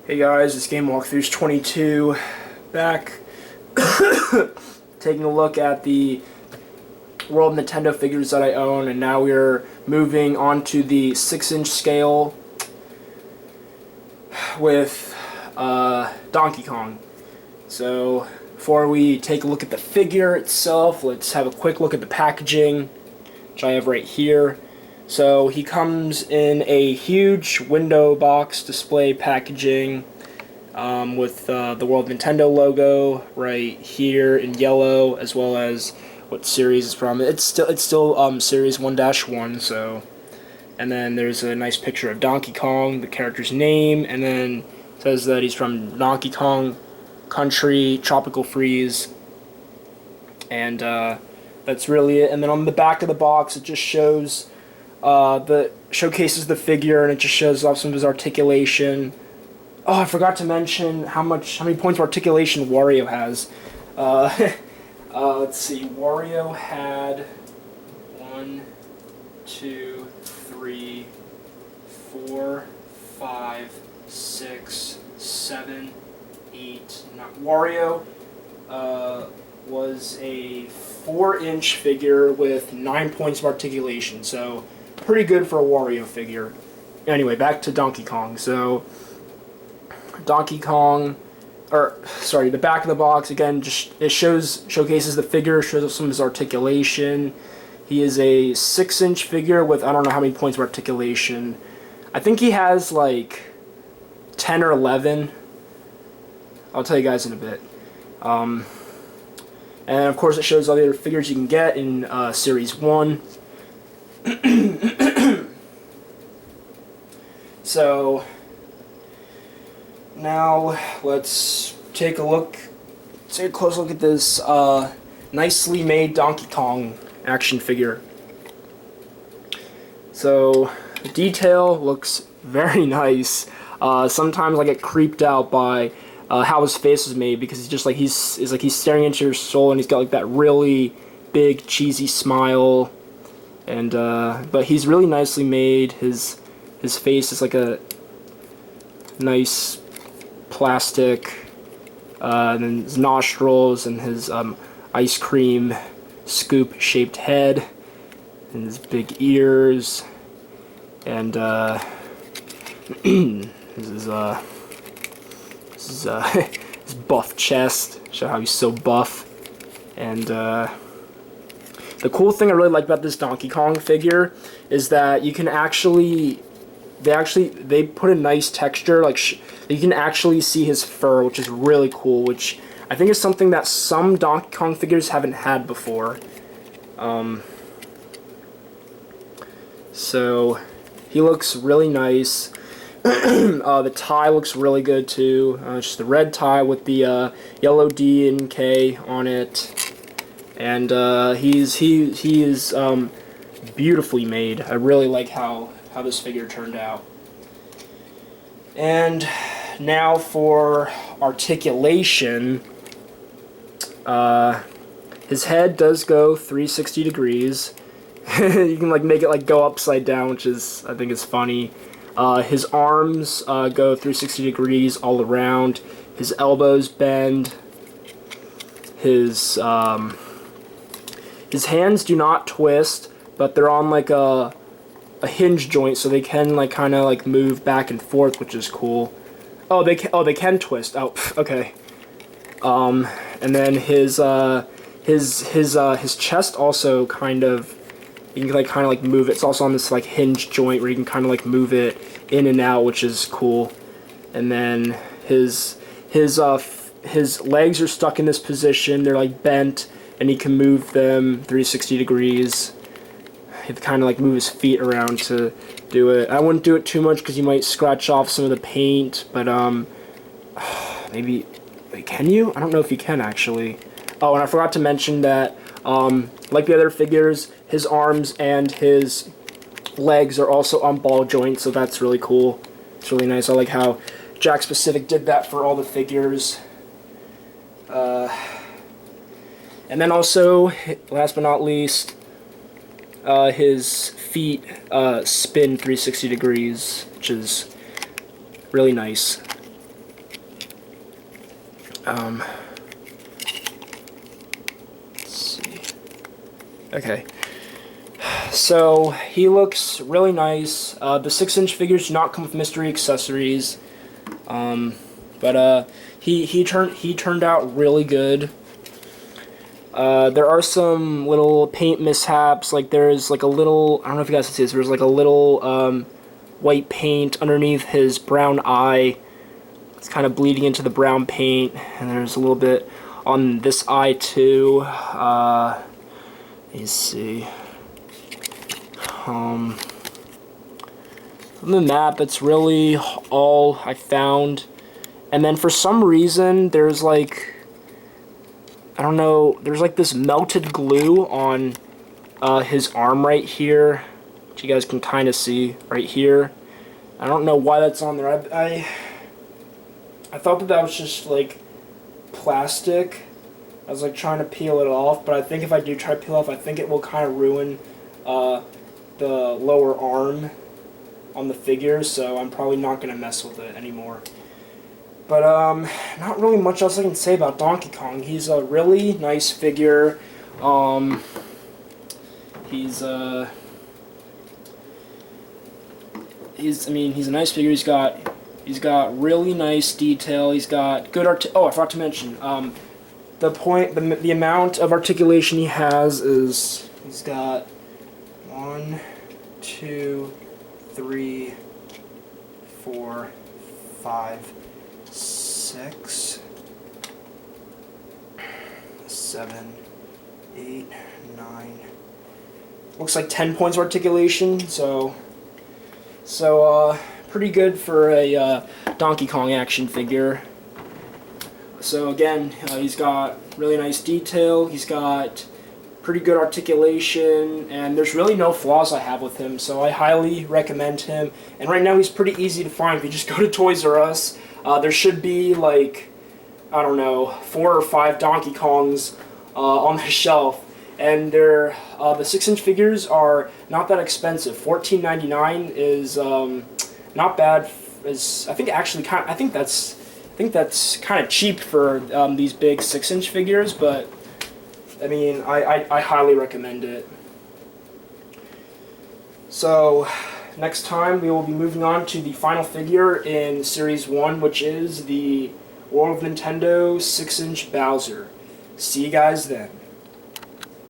Hey guys, it's Game Walkthroughs 22, back taking a look at the World Nintendo figures that I own, and now we're moving on to the 6-inch scale with Donkey Kong. So before we take a look at the figure itself, let's have a quick look at the packaging, which I have right here. So he comes in a huge window box display packaging with the World Nintendo logo right here in yellow, as well as what series it's from. It's still Series 1-1. So, and then there's a nice picture of Donkey Kong, the character's name, and then it says that he's from Donkey Kong Country, Tropical Freeze, and that's really it. And then on the back of the box, it just shows. Showcases the figure, and it just shows off some of his articulation. Oh, I forgot to mention how many points of articulation Wario has. Let's see. Wario had 1, 2, 3, 4, 5, 6, 7, 8. Wario was a 4-inch figure with 9 points of articulation. So pretty good for a Wario figure. Anyway, back to Donkey Kong. So, Donkey Kong, the back of the box, again, it showcases the figure, shows some of his articulation. He is a 6-inch figure with, I don't know how many points of articulation. I think he has like 10 or 11. I'll tell you guys in a bit. And of course it shows all the other figures you can get in Series 1. So now let's take a close look at this nicely made Donkey Kong action figure. So the detail looks very nice. Sometimes I get creeped out by how his face is made, because he's staring into your soul, and he's got like that really big cheesy smile. And but he's really nicely made. His face is like a nice plastic, and then his nostrils and his ice cream scoop shaped head, and his big ears, and his buff chest. Show how he's so buff. And the cool thing I really like about this Donkey Kong figure is that you can they put a nice texture, like you can actually see his fur, which is really cool, which I think is something that some Donkey Kong figures haven't had before. So he looks really nice. The tie looks really good too. Just the red tie with the yellow D and K on it. And he is beautifully made. I really like how this figure turned out. And now for articulation. His head does go 360 degrees. You can like make it like go upside down, which I think is funny. His arms go 360 degrees all around. His elbows bend. His hands do not twist, but they're on like a hinge joint, so they can like kind of like move back and forth, which is cool. They can twist. Oh, okay. And then his chest also kind of, you can kind of move it. It's also on this like hinge joint where you can kind of like move it in and out, which is cool. And then his legs are stuck in this position. They're like bent, and he can move them 360 degrees. He kind of like move his feet around to do it. I wouldn't do it too much because you might scratch off some of the paint, but maybe, wait, can you? I don't know if you can actually. Oh, and I forgot to mention that like the other figures, his arms and his legs are also on ball joints, so that's really cool. It's really nice. I like how Jakks Pacific did that for all the figures. And then also, last but not least, his feet spin 360 degrees, which is really nice. Let's see. Okay. So he looks really nice. The 6-inch figures do not come with mystery accessories, but he turned out really good. There are some little paint mishaps. Like there's like a little, I don't know if you guys can see this. There's like a little white paint underneath his brown eye. It's kind of bleeding into the brown paint, and there's a little bit on this eye too. Let me see. Other than that, that's really all I found. And then for some reason, there's like, I don't know, there's like this melted glue on his arm right here, which you guys can kind of see right here. I don't know why that's on there. I thought that was just like plastic. I was like trying to peel it off, but I think if I do try to peel off, I think it will kind of ruin the lower arm on the figure, so I'm probably not going to mess with it anymore. But not really much else I can say about Donkey Kong. He's a really nice figure. He's a nice figure. He's got really nice detail. He's got good oh, I forgot to mention. The amount of articulation he has is he's got 1, 2, 3, 4, 5, 6, 7, 8, 9. Looks like 10 points of articulation. So pretty good for a Donkey Kong action figure. So again, he's got really nice detail. He's got pretty good articulation, and there's really no flaws I have with him, so I highly recommend him. And right now he's pretty easy to find. If you just go to Toys R Us, there should be like, I don't know, 4 or 5 Donkey Kongs on the shelf, and they're the 6-inch figures are not that expensive. $14.99 is not bad. I think that's kind of cheap for these big 6-inch figures, but I mean, I highly recommend it. So, next time we will be moving on to the final figure in Series 1, which is the World of Nintendo 6-inch Bowser. See you guys then.